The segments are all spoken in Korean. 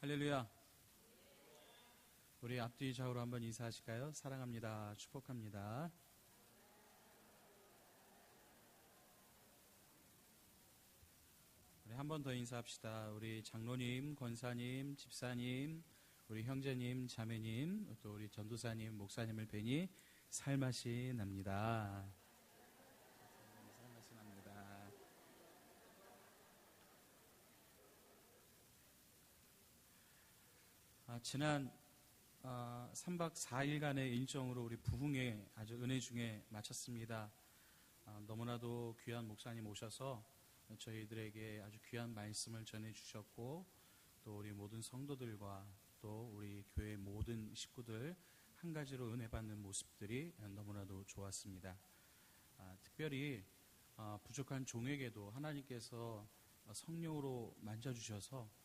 할렐루야. 우리 앞뒤 좌우로 한번 인사하실까요? 사랑합니다. 축복합니다. 우리 한 번 더 인사합시다. 우리 장로님, 권사님, 집사님, 우리 형제님, 자매님, 또 우리 전도사님, 목사님을 뵈니 살맛이 납니다. 살맛이 납니다. 지난 3박 4일간의 일정으로 우리 부흥회 아주 은혜 중에 마쳤습니다. 너무나도 귀한 목사님 오셔서 저희들에게 아주 귀한 말씀을 전해주셨고, 또 우리 모든 성도들과 또 우리 교회 모든 식구들 한 가지로 은혜 받는 모습들이 너무나도 좋았습니다. 특별히 부족한 종에게도 하나님께서 성령으로 만져주셔서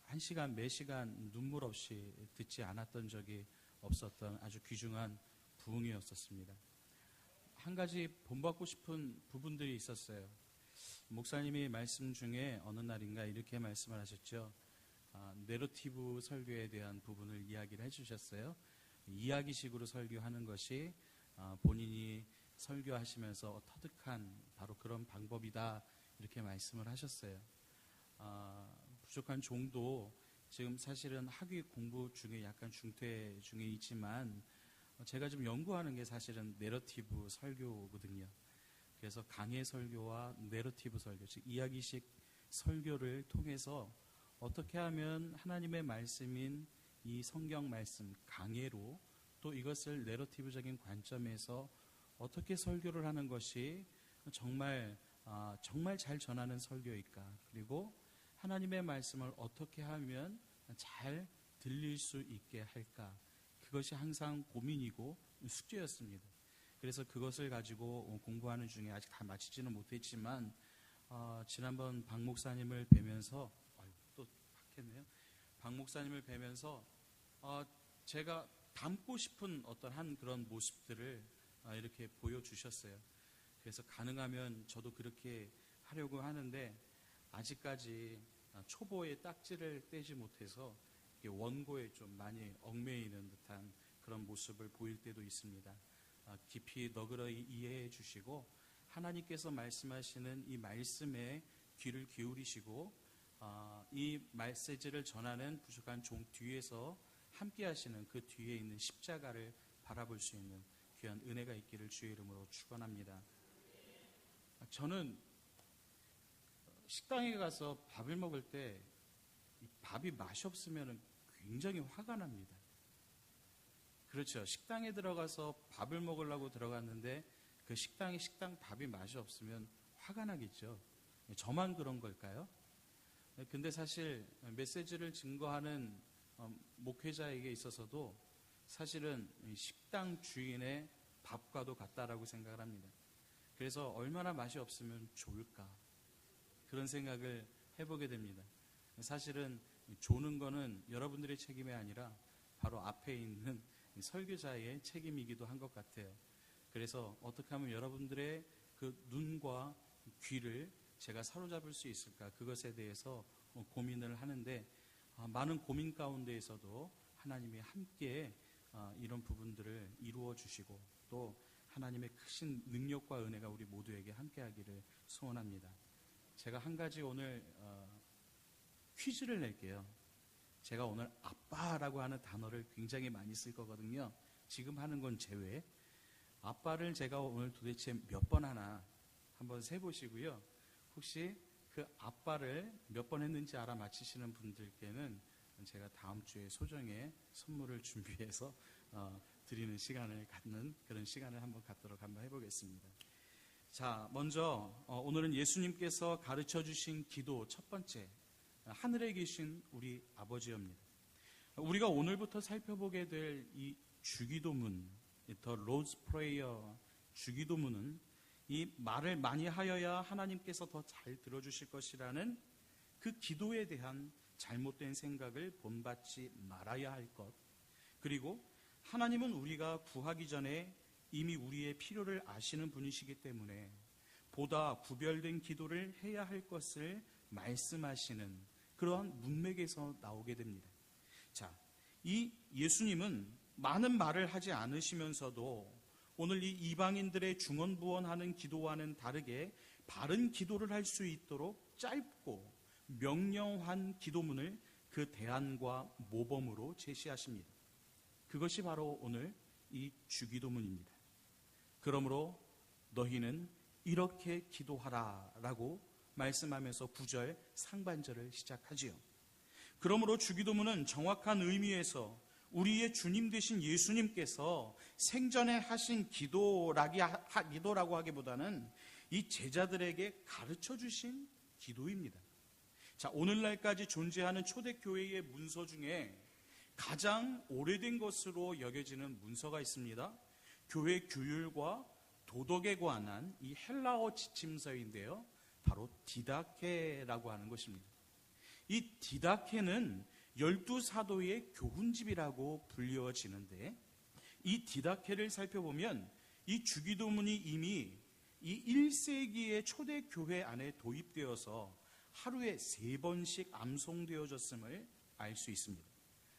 한 시간 매 시간 눈물 없이 듣지 않았던 적이 없었던 아주 귀중한 부흥이었었습니다. 한 가지 본받고 싶은 부분들이 있었어요. 목사님이 말씀 중에 어느 날인가 이렇게 말씀을 하셨죠. 내러티브 설교에 대한 부분을 이야기를 해주셨어요. 이야기식으로 설교하는 것이 본인이 설교하시면서 터득한 바로 그런 방법이다, 이렇게 말씀을 하셨어요. 부족한 종도 지금 사실은 학위 공부 중에 약간 중퇴 중에 있지만, 제가 좀 연구하는 게 사실은 내러티브 설교거든요. 그래서 강해 설교와 내러티브 설교, 즉 이야기식 설교를 통해서 어떻게 하면 하나님의 말씀인 이 성경 말씀 강해로, 또 이것을 내러티브적인 관점에서 어떻게 설교를 하는 것이 정말 잘 전하는 설교일까, 그리고 하나님의 말씀을 어떻게 하면 잘 들릴 수 있게 할까, 그것이 항상 고민이고 숙제였습니다. 그래서 그것을 가지고 공부하는 중에 아직 다 마치지는 못했지만, 지난번 박 목사님을 뵈면서 또 박했네요. 박 목사님을 뵈면서 제가 닮고 싶은 어떤 그런 모습들을 이렇게 보여주셨어요. 그래서 가능하면 저도 그렇게 하려고 하는데, 아직까지 초보의 딱지를 떼지 못해서 원고에 좀 많이 얽매이는 듯한 그런 모습을 보일 때도 있습니다. 깊이 너그러이 이해해 주시고, 하나님께서 말씀하시는 이 말씀에 귀를 기울이시고, 이 메시지를 전하는 부족한 종 뒤에서 함께 하시는 그 뒤에 있는 십자가를 바라볼 수 있는 귀한 은혜가 있기를 주의 이름으로 축원합니다. 저는 식당에 가서 밥을 먹을 때 밥이 맛이 없으면 굉장히 화가 납니다. 그렇죠. 식당에 들어가서 밥을 먹으려고 들어갔는데 그 식당 밥이 맛이 없으면 화가 나겠죠. 저만 그런 걸까요? 근데 사실 메시지를 증거하는 목회자에게 있어서도 사실은 식당 주인의 밥과도 같다라고 생각을 합니다. 그래서 얼마나 맛이 없으면 좋을까, 그런 생각을 해보게 됩니다. 사실은 조는 거는 여러분들의 책임이 아니라 바로 앞에 있는 설교자의 책임이기도 한 것 같아요. 그래서 어떻게 하면 여러분들의 그 눈과 귀를 제가 사로잡을 수 있을까, 그것에 대해서 고민을 하는데, 많은 고민 가운데에서도 하나님이 함께 이런 부분들을 이루어 주시고, 또 하나님의 크신 능력과 은혜가 우리 모두에게 함께 하기를 소원합니다. 제가 한 가지 오늘 퀴즈를 낼게요. 제가 오늘 아빠라고 하는 단어를 굉장히 많이 쓸 거거든요. 지금 하는 건 제외. 아빠를 제가 오늘 도대체 몇 번 하나 한번 세보시고요. 혹시 그 아빠를 몇 번 했는지 알아맞히시는 분들께는 제가 다음 주에 소정의 선물을 준비해서 드리는 시간을 갖는 그런 시간을 한번 갖도록 한번 해보겠습니다. 자, 먼저 오늘은 예수님께서 가르쳐 주신 기도 첫 번째, 하늘에 계신 우리 아버지입니다. 우리가 오늘부터 살펴보게 될 이 주기도문, The Lord's Prayer 주기도문은 이 말을 많이 하여야 하나님께서 더 잘 들어주실 것이라는 그 기도에 대한 잘못된 생각을 본받지 말아야 할 것, 그리고 하나님은 우리가 구하기 전에 이미 우리의 필요를 아시는 분이시기 때문에 보다 구별된 기도를 해야 할 것을 말씀하시는 그러한 문맥에서 나오게 됩니다. 자, 이 예수님은 많은 말을 하지 않으시면서도 오늘 이 이방인들의 중언부언하는 기도와는 다르게 바른 기도를 할 수 있도록 짧고 명령한 기도문을 그 대안과 모범으로 제시하십니다. 그것이 바로 오늘 이 주기도문입니다. 그러므로 너희는 이렇게 기도하라 라고 말씀하면서 9절 상반절을 시작하지요. 그러므로 주기도문은 정확한 의미에서 우리의 주님 되신 예수님께서 생전에 하신 기도라고 하기보다는 이 제자들에게 가르쳐 주신 기도입니다. 자, 오늘날까지 존재하는 초대교회의 문서 중에 가장 오래된 것으로 여겨지는 문서가 있습니다. 교회 규율과 도덕에 관한 이 헬라어 지침서인데요, 바로 디다케라고 하는 것입니다. 이 디다케는 12사도의 교훈집이라고 불려지는데, 이 디다케를 살펴보면 이 주기도문이 이미 이 1세기의 초대교회 안에 도입되어서 하루에 3번씩 암송되어졌음을 알 수 있습니다.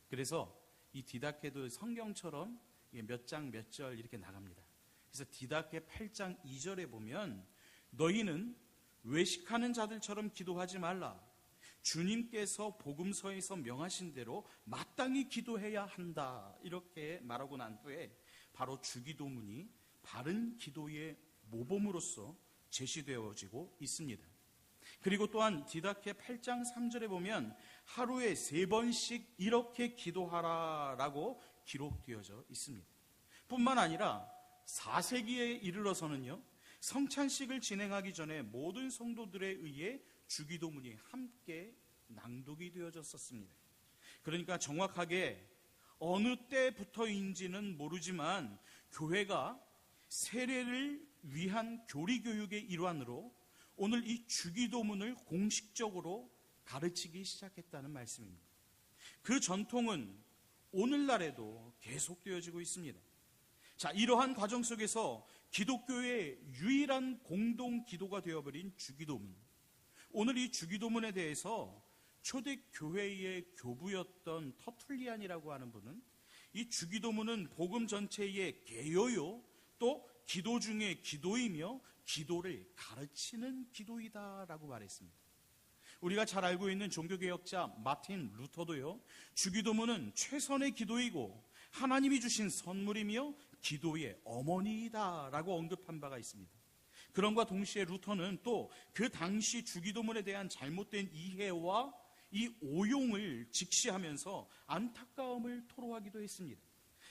그래서 이 디다케도 성경처럼 몇 장 몇 절 이렇게 나갑니다. 그래서 디다케 8장 2절에 보면 너희는 외식하는 자들처럼 기도하지 말라. 주님께서 복음서에서 명하신 대로 마땅히 기도해야 한다. 이렇게 말하고 난 후에 바로 주기도문이 바른 기도의 모범으로서 제시되어지고 있습니다. 그리고 또한 디다케 8장 3절에 보면 하루에 3번씩 이렇게 기도하라 라고 기록되어져 있습니다. 뿐만 아니라 4세기에 이르러서는요, 성찬식을 진행하기 전에 모든 성도들에 의해 주기도문이 함께 낭독이 되어졌었습니다. 그러니까 정확하게 어느 때부터인지는 모르지만 교회가 세례를 위한 교리교육의 일환으로 오늘 이 주기도문을 공식적으로 가르치기 시작했다는 말씀입니다. 그 전통은 오늘날에도 계속되어지고 있습니다. 자, 이러한 과정 속에서 기독교의 유일한 공동 기도가 되어버린 주기도문. 오늘 이 주기도문에 대해서 초대교회의 교부였던 터툴리안이라고 하는 분은 이 주기도문은 복음 전체의 개요요, 또 기도 중에 기도이며 기도를 가르치는 기도이다라고 말했습니다. 우리가 잘 알고 있는 종교개혁자 마틴 루터도요, 주기도문은 최선의 기도이고 하나님이 주신 선물이며 기도의 어머니이다라고 언급한 바가 있습니다. 그런과 동시에 루터는 또 그 당시 주기도문에 대한 잘못된 이해와 이 오용을 직시하면서 안타까움을 토로하기도 했습니다.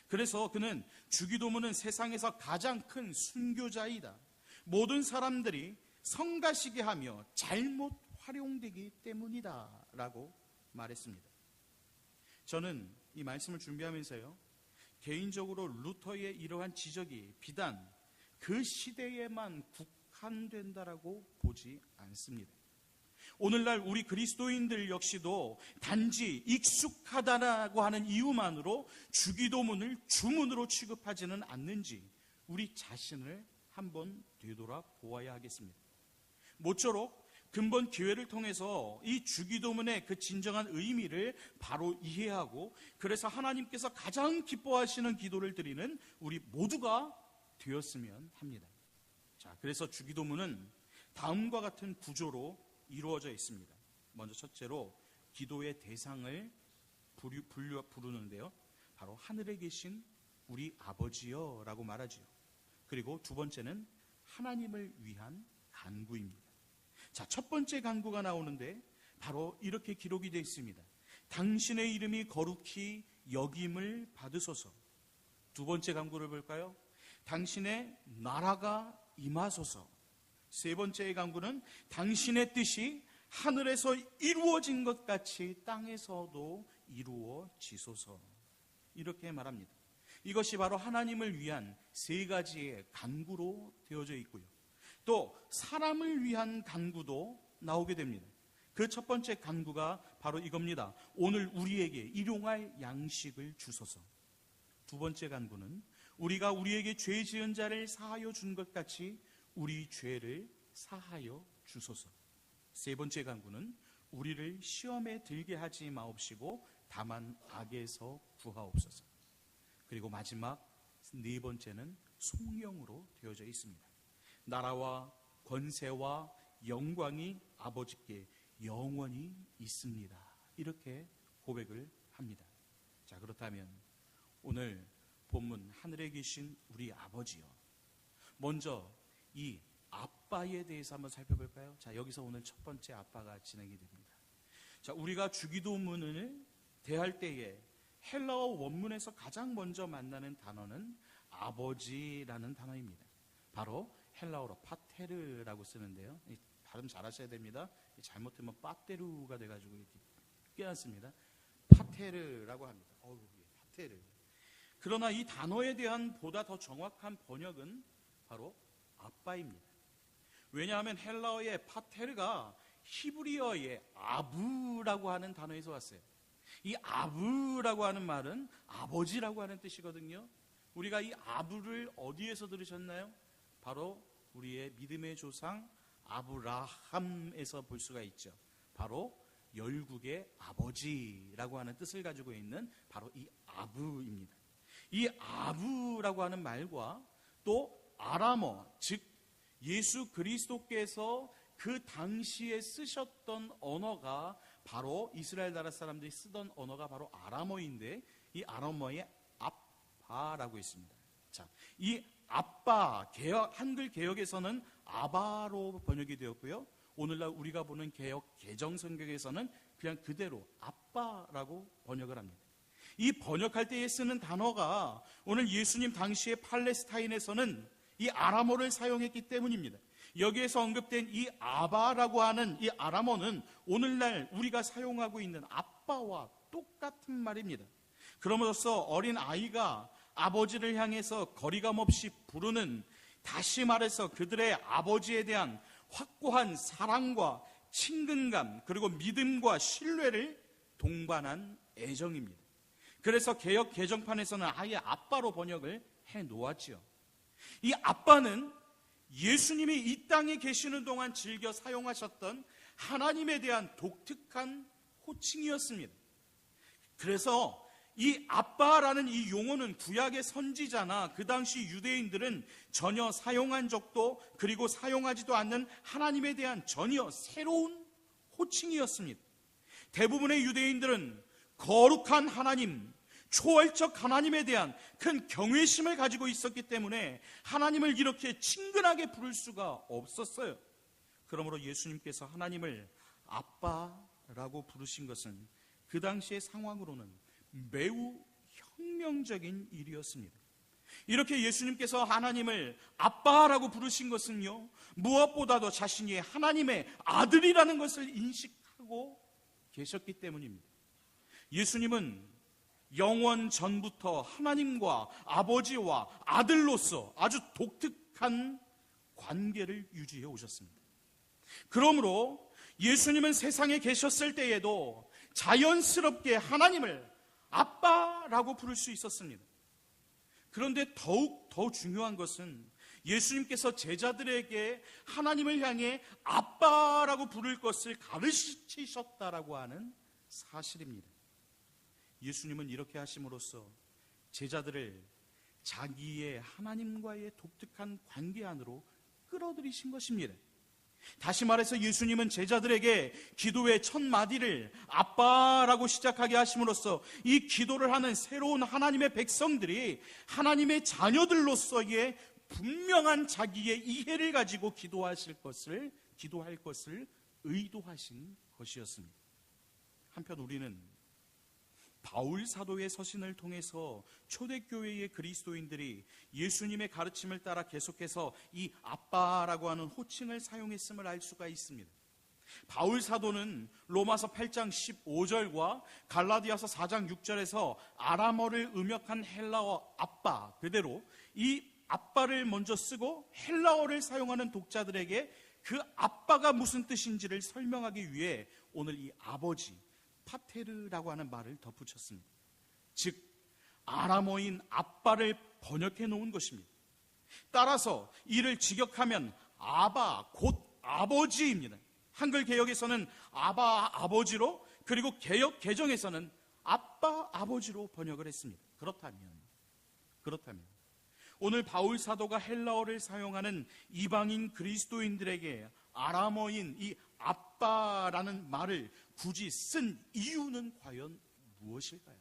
그래서 그는 주기도문은 세상에서 가장 큰 순교자이다. 모든 사람들이 성가시게 하며 잘못 활용되기 때문이다 라고 말했습니다. 저는 이 말씀을 준비하면서요, 개인적으로 루터의 이러한 지적이 비단 그 시대에만 국한된다라고 보지 않습니다. 오늘날 우리 그리스도인들 역시도 단지 익숙하다라고 하는 이유만으로 주기도문을 주문으로 취급하지는 않는지 우리 자신을 한번 되돌아 보아야 하겠습니다. 모쪼록 근본 기회를 통해서 이 주기도문의 그 진정한 의미를 바로 이해하고, 그래서 하나님께서 가장 기뻐하시는 기도를 드리는 우리 모두가 되었으면 합니다. 자, 그래서 주기도문은 다음과 같은 구조로 이루어져 있습니다. 먼저 첫째로 기도의 대상을 부르는데요, 바로 하늘에 계신 우리 아버지여 라고 말하지요. 그리고 두 번째는 하나님을 위한 간구입니다. 자, 첫 번째 간구가 나오는데 바로 이렇게 기록이 되어 있습니다. 당신의 이름이 거룩히 여김을 받으소서. 두 번째 간구를 볼까요? 당신의 나라가 임하소서. 세 번째의 간구는 당신의 뜻이 하늘에서 이루어진 것 같이 땅에서도 이루어지소서. 이렇게 말합니다. 이것이 바로 하나님을 위한 세 가지의 간구로 되어져 있고요, 또 사람을 위한 간구도 나오게 됩니다. 그 첫 번째 간구가 바로 이겁니다. 오늘 우리에게 일용할 양식을 주소서. 두 번째 간구는 우리가 우리에게 죄 지은 자를 사하여 준 것 같이 우리 죄를 사하여 주소서. 세 번째 간구는 우리를 시험에 들게 하지 마옵시고 다만 악에서 구하옵소서. 그리고 마지막 네 번째는 성령으로 되어져 있습니다. 나라와 권세와 영광이 아버지께 영원히 있습니다. 이렇게 고백을 합니다. 자, 그렇다면 오늘 본문 하늘에 계신 우리 아버지요, 먼저 이 아빠에 대해서 한번 살펴볼까요? 자, 여기서 오늘 첫 번째 아빠가 진행이 됩니다. 자, 우리가 주기도문을 대할 때에 헬라어 원문에서 가장 먼저 만나는 단어는 아버지라는 단어입니다. 바로 헬라어로 파테르라고 쓰는데요. 발음 잘 하셔야 됩니다. 잘못하면 빠테루가 돼가지고 이렇게 깨어났습니다. 파테르라고 합니다. 파테르. 그러나 이 단어에 대한 보다 더 정확한 번역은 바로 아빠입니다. 왜냐하면 헬라어의 파테르가 히브리어의 아부라고 하는 단어에서 왔어요. 이 아부라고 하는 말은 아버지라고 하는 뜻이거든요. 우리가 이 아부를 어디에서 들으셨나요? 바로 우리의 믿음의 조상 아브라함에서 볼 수가 있죠. 바로 열국의 아버지라고 하는 뜻을 가지고 있는 바로 이 아부입니다. 이 아부라고 하는 말과 또 아람어, 즉 예수 그리스도께서 그 당시에 쓰셨던 언어가 바로 이스라엘 나라 사람들이 쓰던 언어가 바로 아람어인데, 이 아람어의 아빠라고 있습니다. 자, 이 아빠, 한글 개역에서는 아바로 번역이 되었고요. 오늘날 우리가 보는 개역 개정 성경에서는 그냥 그대로 아빠라고 번역을 합니다. 이 번역할 때에 쓰는 단어가 오늘 예수님 당시에 팔레스타인에서는 이 아람어를 사용했기 때문입니다. 여기에서 언급된 이 아바라고 하는 이 아람어는 오늘날 우리가 사용하고 있는 아빠와 똑같은 말입니다. 그럼으로써 어린 아이가 아버지를 향해서 거리감 없이 부르는, 다시 말해서 그들의 아버지에 대한 확고한 사랑과 친근감, 그리고 믿음과 신뢰를 동반한 애정입니다. 그래서 개역 개정판에서는 아예 아빠로 번역을 해 놓았지요. 이 아빠는 예수님이 이 땅에 계시는 동안 즐겨 사용하셨던 하나님에 대한 독특한 호칭이었습니다. 그래서 이 아빠라는 이 용어는 구약의 선지자나 그 당시 유대인들은 전혀 사용한 적도, 그리고 사용하지도 않는 하나님에 대한 전혀 새로운 호칭이었습니다. 대부분의 유대인들은 거룩한 하나님, 초월적 하나님에 대한 큰 경외심을 가지고 있었기 때문에 하나님을 이렇게 친근하게 부를 수가 없었어요. 그러므로 예수님께서 하나님을 아빠라고 부르신 것은 그 당시의 상황으로는 매우 혁명적인 일이었습니다. 이렇게 예수님께서 하나님을 아빠라고 부르신 것은요, 무엇보다도 자신이 하나님의 아들이라는 것을 인식하고 계셨기 때문입니다. 예수님은 영원 전부터 하나님과 아버지와 아들로서 아주 독특한 관계를 유지해 오셨습니다. 그러므로 예수님은 세상에 계셨을 때에도 자연스럽게 하나님을 아빠라고 부를 수 있었습니다. 그런데 더욱 더 중요한 것은 예수님께서 제자들에게 하나님을 향해 아빠라고 부를 것을 가르치셨다라고 하는 사실입니다. 예수님은 이렇게 하심으로써 제자들을 자기의 하나님과의 독특한 관계 안으로 끌어들이신 것입니다. 다시 말해서 예수님은 제자들에게 기도의 첫 마디를 아빠라고 시작하게 하심으로써 이 기도를 하는 새로운 하나님의 백성들이 하나님의 자녀들로서의 분명한 자기의 이해를 가지고 기도할 것을 의도하신 것이었습니다. 한편 우리는 바울 사도의 서신을 통해서 초대교회의 그리스도인들이 예수님의 가르침을 따라 계속해서 이 아빠라고 하는 호칭을 사용했음을 알 수가 있습니다. 바울 사도는 로마서 8장 15절과 갈라디아서 4장 6절에서 아람어를 음역한 헬라어 아빠, 그대로 이 아빠를 먼저 쓰고 헬라어를 사용하는 독자들에게 그 아빠가 무슨 뜻인지를 설명하기 위해 오늘 이 아버지, 파테르라고 하는 말을 덧붙였습니다. 즉 아람어인 아빠를 번역해 놓은 것입니다. 따라서 이를 직역하면 아바 곧 아버지입니다. 한글 개역에서는 아바 아버지로, 그리고 개역 개정에서는 아빠 아버지로 번역을 했습니다. 그렇다면 오늘 바울 사도가 헬라어를 사용하는 이방인 그리스도인들에게 아람어인 이 아빠라는 말을 굳이 쓴 이유는 과연 무엇일까요?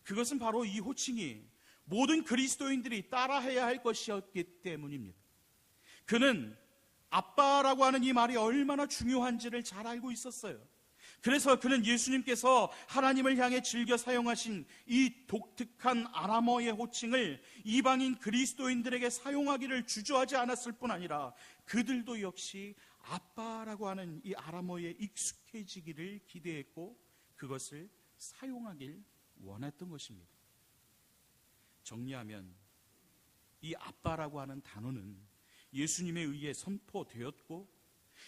그것은 바로 이 호칭이 모든 그리스도인들이 따라해야 할 것이었기 때문입니다. 그는 아빠라고 하는 이 말이 얼마나 중요한지를 잘 알고 있었어요. 그래서 그는 예수님께서 하나님을 향해 즐겨 사용하신 이 독특한 아람어의 호칭을 이방인 그리스도인들에게 사용하기를 주저하지 않았을 뿐 아니라 그들도 역시 아빠라고 하는 이 아람어에 익숙해지기를 기대했고 그것을 사용하길 원했던 것입니다. 정리하면 이 아빠라고 하는 단어는 예수님에 의해 선포되었고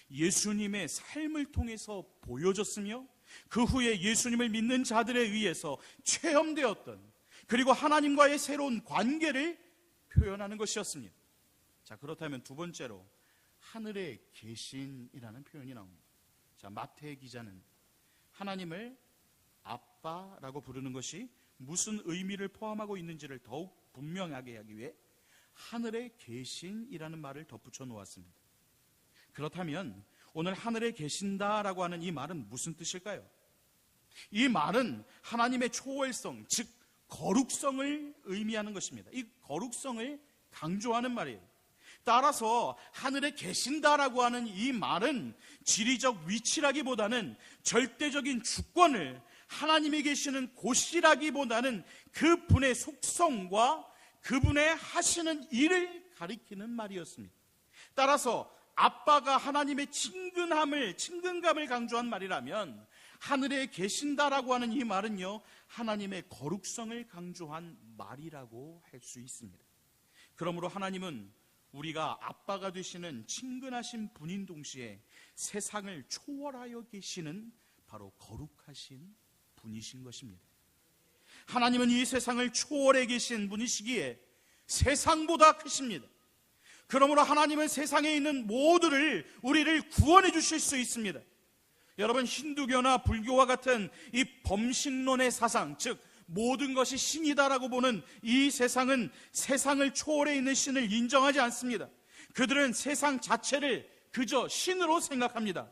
예수님의 삶을 통해서 보여졌으며 그 후에 예수님을 믿는 자들에 의해서 체험되었던, 그리고 하나님과의 새로운 관계를 표현하는 것이었습니다. 자, 그렇다면 두 번째로 하늘에 계신이라는 표현이 나옵니다. 자, 마태 기자는 하나님을 아빠라고 부르는 것이 무슨 의미를 포함하고 있는지를 더욱 분명하게 하기 위해 하늘에 계신이라는 말을 덧붙여 놓았습니다. 그렇다면 오늘 하늘에 계신다라고 하는 이 말은 무슨 뜻일까요? 이 말은 하나님의 초월성, 즉 거룩성을 의미하는 것입니다. 이 거룩성을 강조하는 말이에요. 따라서 하늘에 계신다라고 하는 이 말은 지리적 위치라기보다는 절대적인 주권을 하나님이 계시는 곳이라기보다는 그분의 속성과 그분의 하시는 일을 가리키는 말이었습니다. 따라서 아빠가 하나님의 친근감을 강조한 말이라면 하늘에 계신다라고 하는 이 말은요, 하나님의 거룩성을 강조한 말이라고 할 수 있습니다. 그러므로 하나님은 우리가 아빠가 되시는 친근하신 분인 동시에 세상을 초월하여 계시는 바로 거룩하신 분이신 것입니다. 하나님은 이 세상을 초월해 계신 분이시기에 세상보다 크십니다. 그러므로 하나님은 세상에 있는 모두를, 우리를 구원해 주실 수 있습니다. 여러분, 힌두교나 불교와 같은 이 범신론의 사상, 즉 모든 것이 신이다라고 보는 이 세상은 세상을 초월해 있는 신을 인정하지 않습니다. 그들은 세상 자체를 그저 신으로 생각합니다.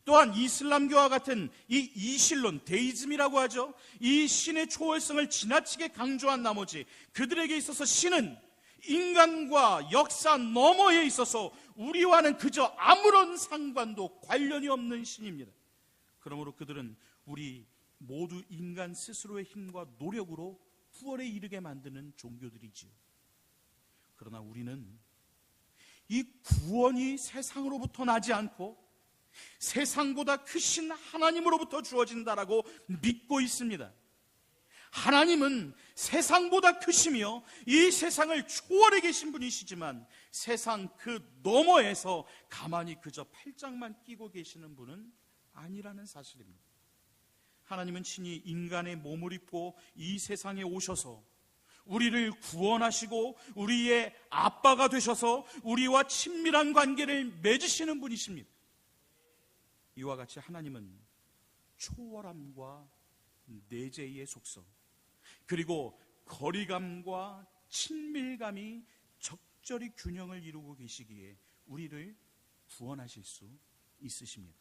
또한 이슬람교와 같은 이 이실론, 데이즘이라고 하죠. 이 신의 초월성을 지나치게 강조한 나머지 그들에게 있어서 신은 인간과 역사 너머에 있어서 우리와는 그저 아무런 상관도 관련이 없는 신입니다. 그러므로 그들은 우리 모두 인간 스스로의 힘과 노력으로 구원에 이르게 만드는 종교들이지요. 그러나 우리는 이 구원이 세상으로부터 나지 않고 세상보다 크신 하나님으로부터 주어진다라고 믿고 있습니다. 하나님은 세상보다 크시며 이 세상을 초월해 계신 분이시지만 세상 그 너머에서 가만히 그저 팔짱만 끼고 계시는 분은 아니라는 사실입니다. 하나님은 친히 인간의 몸을 입고 이 세상에 오셔서 우리를 구원하시고 우리의 아빠가 되셔서 우리와 친밀한 관계를 맺으시는 분이십니다. 이와 같이 하나님은 초월함과 내재의 속성, 그리고 거리감과 친밀감이 적절히 균형을 이루고 계시기에 우리를 구원하실 수 있으십니다.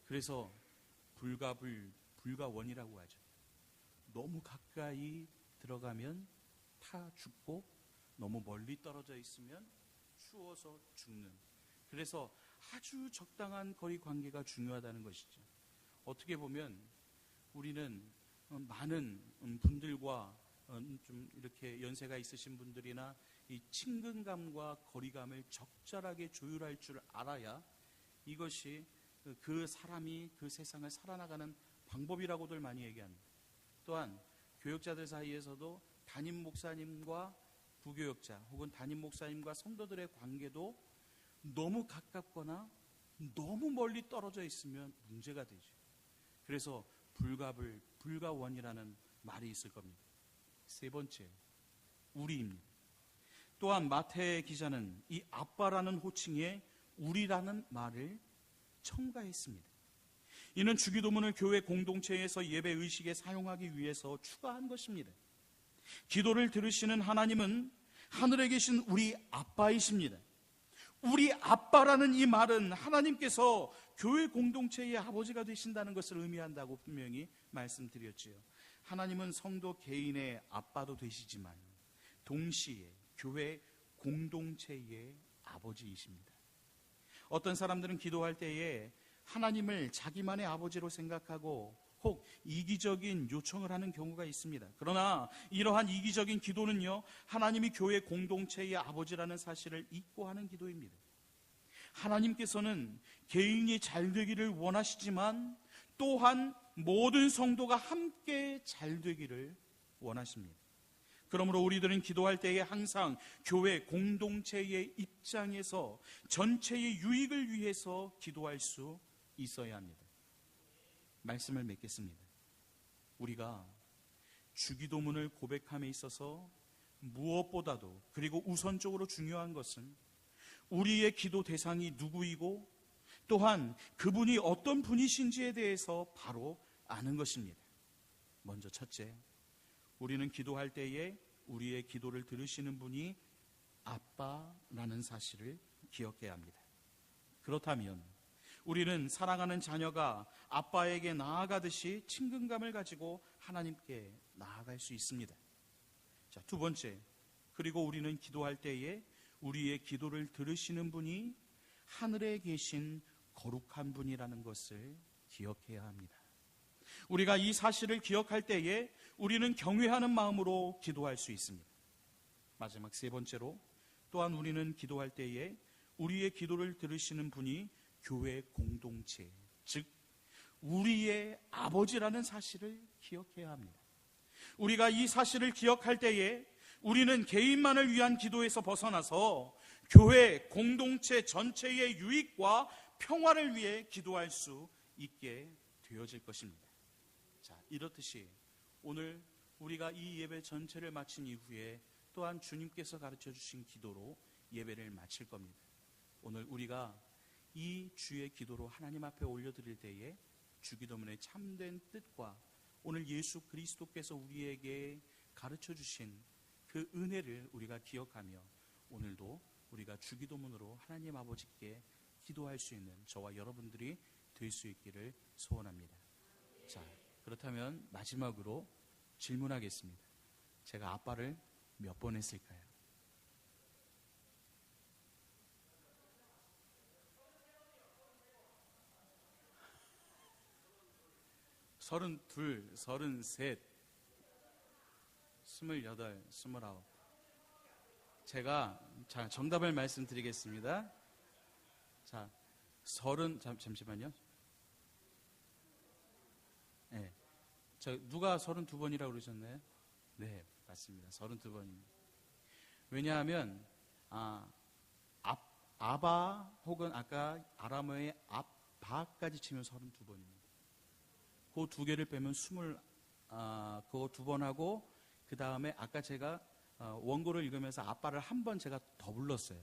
그래서 불가원이라고 하죠. 너무 가까이 들어가면 타 죽고 너무 멀리 떨어져 있으면 추워서 죽는, 그래서 아주 적당한 거리 관계가 중요하다는 것이죠. 어떻게 보면 우리는 많은 분들과 좀 이렇게 연세가 있으신 분들이나 이 친근감과 거리감을 적절하게 조율할 줄 알아야 이것이 그 사람이 그 세상을 살아나가는 방법이라고들 많이 얘기합니다. 또한 교역자들 사이에서도 담임 목사님과 부교역자 혹은 담임 목사님과 성도들의 관계도 너무 가깝거나 너무 멀리 떨어져 있으면 문제가 되죠. 그래서 불가원이라는 말이 있을 겁니다. 세 번째, 우리입니다. 또한 마태 기자는 이 아빠라는 호칭에 우리라는 말을 첨가했습니다. 이는 주기도문을 교회 공동체에서 예배 의식에 사용하기 위해서 추가한 것입니다. 기도를 들으시는 하나님은 하늘에 계신 우리 아빠이십니다. 우리 아빠라는 이 말은 하나님께서 교회 공동체의 아버지가 되신다는 것을 의미한다고 분명히 말씀드렸지요. 하나님은 성도 개인의 아빠도 되시지만 동시에 교회 공동체의 아버지이십니다. 어떤 사람들은 기도할 때에 하나님을 자기만의 아버지로 생각하고 혹 이기적인 요청을 하는 경우가 있습니다. 그러나 이러한 이기적인 기도는요, 하나님이 교회 공동체의 아버지라는 사실을 잊고 하는 기도입니다. 하나님께서는 개인이 잘 되기를 원하시지만 또한 모든 성도가 함께 잘 되기를 원하십니다. 그러므로 우리들은 기도할 때에 항상 교회 공동체의 입장에서 전체의 유익을 위해서 기도할 수 있어야 합니다. 말씀을 맺겠습니다. 우리가 주기도문을 고백함에 있어서 무엇보다도 그리고 우선적으로 중요한 것은 우리의 기도 대상이 누구이고 또한 그분이 어떤 분이신지에 대해서 바로 아는 것입니다. 먼저 첫째, 우리는 기도할 때에 우리의 기도를 들으시는 분이 아빠라는 사실을 기억해야 합니다. 그렇다면 우리는 사랑하는 자녀가 아빠에게 나아가듯이 친근감을 가지고 하나님께 나아갈 수 있습니다. 자, 두 번째, 그리고 우리는 기도할 때에 우리의 기도를 들으시는 분이 하늘에 계신 거룩한 분이라는 것을 기억해야 합니다. 우리가 이 사실을 기억할 때에 우리는 경외하는 마음으로 기도할 수 있습니다. 마지막 세 번째로, 또한 우리는 기도할 때에 우리의 기도를 들으시는 분이 교회 공동체, 즉 우리의 아버지라는 사실을 기억해야 합니다. 우리가 이 사실을 기억할 때에 우리는 개인만을 위한 기도에서 벗어나서 교회 공동체 전체의 유익과 평화를 위해 기도할 수 있게 되어질 것입니다. 자, 이렇듯이 오늘 우리가 이 예배 전체를 마친 이후에 또한 주님께서 가르쳐 주신 기도로 예배를 마칠 겁니다. 오늘 우리가 이 주의 기도로 하나님 앞에 올려드릴 때에 주기도문의 참된 뜻과 오늘 예수 그리스도께서 우리에게 가르쳐 주신 그 은혜를 우리가 기억하며 오늘도 우리가 주기도문으로 하나님 아버지께 기도할 수 있는 저와 여러분들이 될 수 있기를 소원합니다. 자, 그렇다면 마지막으로 질문하겠습니다. 제가 아빠를 몇 번 했을까요? 서른둘, 서른셋, 28, 29. 제가 정답을 말씀드리겠습니다. 자, 잠시만요. 네. 누가 32번이라고 그러셨나요? 네, 맞습니다. 32번입니다. 왜냐하면 아바 혹은 아까 아람어의 아바까지 치면 32번입니다. 그 두 개를 빼면 그거 두 번 하고 그 다음에 아까 제가 원고를 읽으면서 아빠를 한 번 제가 더 불렀어요.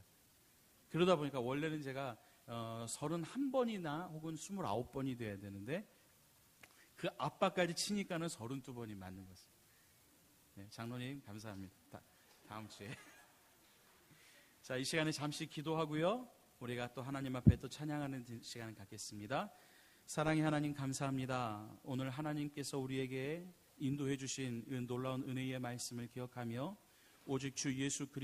그러다 보니까 원래는 제가 31번이나 혹은 29번이 돼야 되는데 그 아빠까지 치니까는 32번이 맞는 거죠. 네, 장로님 감사합니다. 다음 주에. 자, 이 시간에 잠시 기도하고요. 우리가 또 하나님 앞에 또 찬양하는 시간을 갖겠습니다. 사랑의 하나님 감사합니다. 오늘 하나님께서 우리에게 인도해 주신 놀라운 은혜의 말씀을 기억하며 오직 주 예수 그리스도